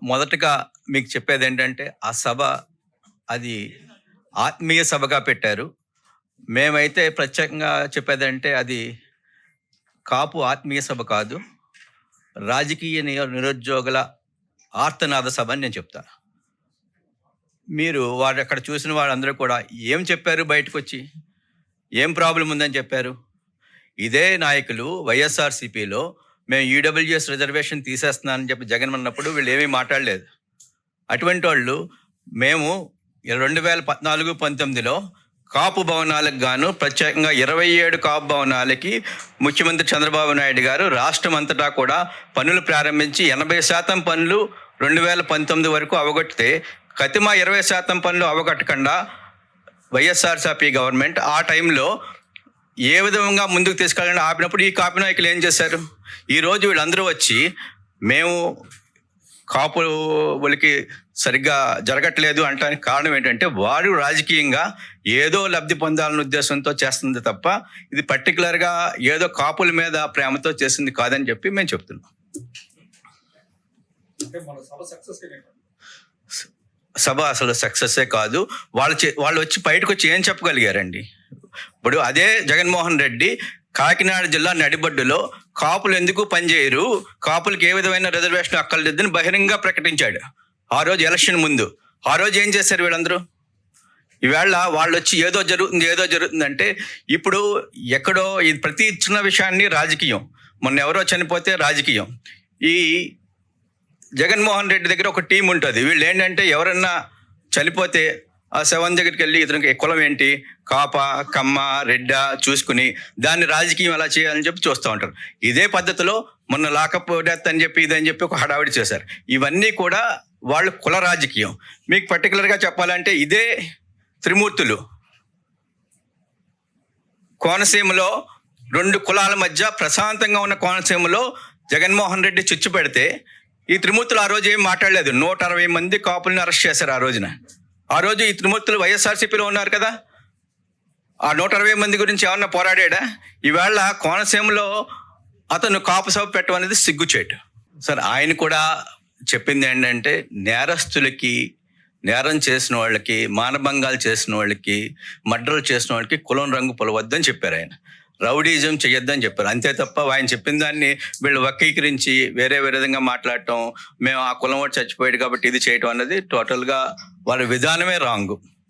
మొదటగా మీకు చెప్పేది ఏంటంటే, ఆ సభ అది ఆత్మీయ సభగా పెట్టారు. మేమైతే ప్రత్యేకంగా చెప్పేదంటే అది కాపు ఆత్మీయ సభ కాదు. రాజకీయ నిరుద్యోగుల ఆర్తనాద సభ అని నేను చెప్తా. మీరు అక్కడ చూసిన వాళ్ళందరూ కూడా ఏం చెప్పారు బయటకొచ్చి? ఏం ప్రాబ్లమ్ ఉందని చెప్పారు? ఇదే నాయకులు వైఎస్ఆర్‌సీపీలో మేము ఈడబ్ల్యూఎస్ రిజర్వేషన్ తీసేస్తున్నానని చెప్పి జగన్ అన్నప్పుడు వీళ్ళు ఏమీ మాట్లాడలేదు. అటువంటి వాళ్ళు మేము 2014, 19లో కాపు భవనాలకు గాను ప్రత్యేకంగా 27 కాపు భవనాలకి ముఖ్యమంత్రి చంద్రబాబు నాయుడు గారు రాష్ట్రం అంతటా కూడా పనులు ప్రారంభించి 80% పనులు 2019 వరకు అవగొట్టితే కతిమ 20% పనులు అవగొట్టకుండా వైఎస్ఆర్‌సీపీ గవర్నమెంట్ ఆ టైంలో ఏ విధంగా ముందుకు తీసుకెళ్ళాలని ఆపినప్పుడు ఈ కాపు నాయకులు ఏం చేశారు? ఈరోజు వీళ్ళందరూ వచ్చి మేము కాపులకి సరిగ్గా జరగట్లేదు అంటానికి కారణం ఏంటంటే వారు రాజకీయంగా ఏదో లబ్ధి పొందాలనే ఉద్దేశంతో చేస్తుంది తప్ప ఇది పర్టికులర్గా ఏదో కాపుల మీద ప్రేమతో చేసింది కాదని చెప్పి మేము చెప్తున్నాం. సభ అసలు సక్సెస్సే కాదు. వాళ్ళు వచ్చి బయటకు వచ్చి ఏం చెప్పగలిగారండి? ఇప్పుడు అదే జగన్మోహన్ రెడ్డి కాకినాడ జిల్లా నడిబొడ్డులో కాపులు ఎందుకు పనిచేయరు, కాపులకు ఏ విధమైన రిజర్వేషన్ అక్కర్లేదని బహిరంగంగా ప్రకటించాడు ఆ రోజు ఎలక్షన్ ముందు. ఆ రోజు ఏం చేశారు వీళ్ళందరూ? ఈవేళ వాళ్ళు వచ్చి ఏదో జరుగుతుంది అంటే ఇప్పుడు ఎక్కడో ఇది ప్రతి చిన్న విషయాన్ని రాజకీయం. మొన్న ఎవరో చనిపోతే రాజకీయం. ఈ జగన్మోహన్ రెడ్డి దగ్గర ఒక టీం ఉంటుంది. వీళ్ళు ఏంటంటే ఎవరన్నా చనిపోతే ఆ శవం దగ్గరికి వెళ్ళి ఇతనికి కులం ఏంటి, కాప, కమ్మ, రెడ్డ చూసుకుని దాన్ని రాజకీయం ఎలా చేయాలని చెప్పి చూస్తూ ఉంటారు. ఇదే పద్ధతిలో మొన్న లాకప్ డెత్ అని చెప్పి ఇదని చెప్పి ఒక హడావిడి చేశారు. ఇవన్నీ కూడా వాళ్ళు కుల రాజకీయం. మీకు పర్టికులర్గా చెప్పాలంటే ఇదే త్రిమూర్తులు కోనసీమలో 2 కులాల మధ్య ప్రశాంతంగా ఉన్న కోనసీమలో జగన్మోహన్ రెడ్డి చుచ్చు పెడితే ఈ త్రిమూర్తులు ఆ రోజు ఏం మాట్లాడలేదు. 160 మంది కాపుల్ని అరెస్ట్ చేశారు ఆ రోజున. ఆ రోజు ఈ త్రిమూర్తులు వైఎస్ఆర్‌సీపీలో ఉన్నారు కదా. ఆ 160 మంది గురించి ఏమన్నా పోరాడా? ఈవేళ కోనసీమలో అతను కాపు సభ పెట్టడం అనేది సిగ్గుచేటు. సార్ ఆయన కూడా చెప్పింది ఏంటంటే నేరస్తులకి, నేరం చేసిన వాళ్ళకి, మానభంగాలు చేసిన వాళ్ళకి, మర్డర్లు చేసిన వాళ్ళకి కులం రంగు పొలవద్దని చెప్పారు ఆయన. రౌడీజం చెయ్యొద్దని చెప్పారు. అంతే తప్ప ఆయన చెప్పిన దాన్ని వీళ్ళు వక్రీకరించి వేరే విధంగా మాట్లాడటం, మేము ఆ కులం వాడు చచ్చిపోయాడు కాబట్టి ఇది చేయటం అన్నది టోటల్గా వాళ్ళ విధానమే రాంగు.